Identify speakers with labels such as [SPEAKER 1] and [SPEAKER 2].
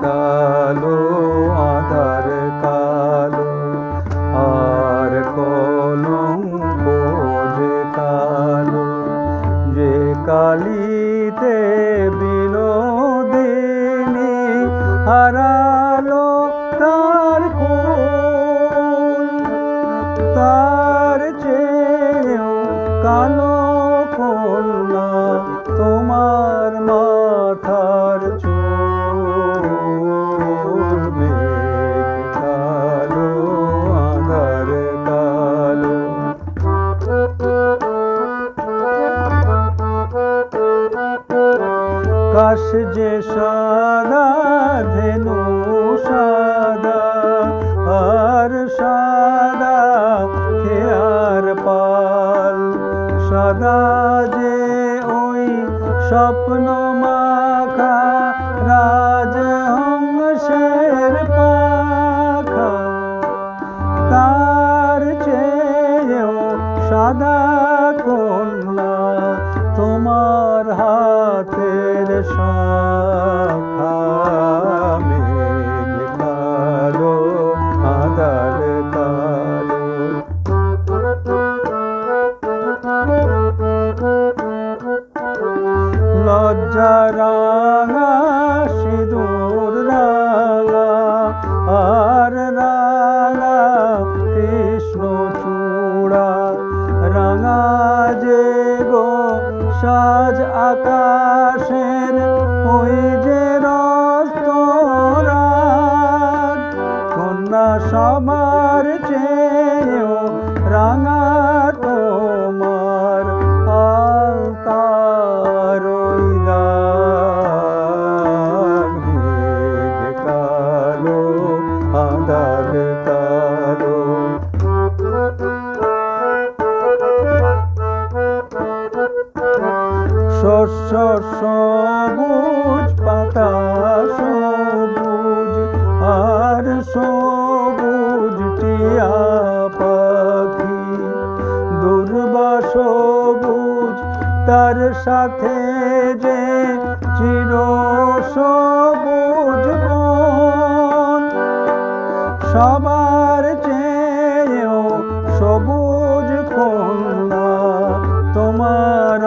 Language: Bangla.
[SPEAKER 1] কালো আধার কালো আর কলঙ্ক যে কালো, যে কালিতে বিনোদিনী হারালো তার কুল, তার চেয়েও কালো কন্যা তোমার মাথার চুল। কালো আধার কালো, কাশ যে সাদা ধেনু সাদা আর সাদা খেয়ার পাল, সাদা যে ওই স্বপ্ন মাখা রাজহংসের পাখা, তার চেয়েও সাদা কন্যা তোমার হাতের শাখা। মেঘ কালো আধার কালো, লজ্জা রাঙা সিঁদুর রাঙা আর রাঙা কৃষ্ণ চূড়া, রাঙা যে গো সাজ আকাশের ওই যে রস্তরাগ, কন্যা সবার চেয়েও রাঙা তোমার আলতার ওই দাগ। মেঘ কালো আধার কালো, শস্য সবুজ পাতা সবুজ আর সবুজ টিয়া পাখি, দুর্বা সবুজ তার সাথে যে চির সবুজ বন, সবার চেয়েও সবুজ কন্যা তোমার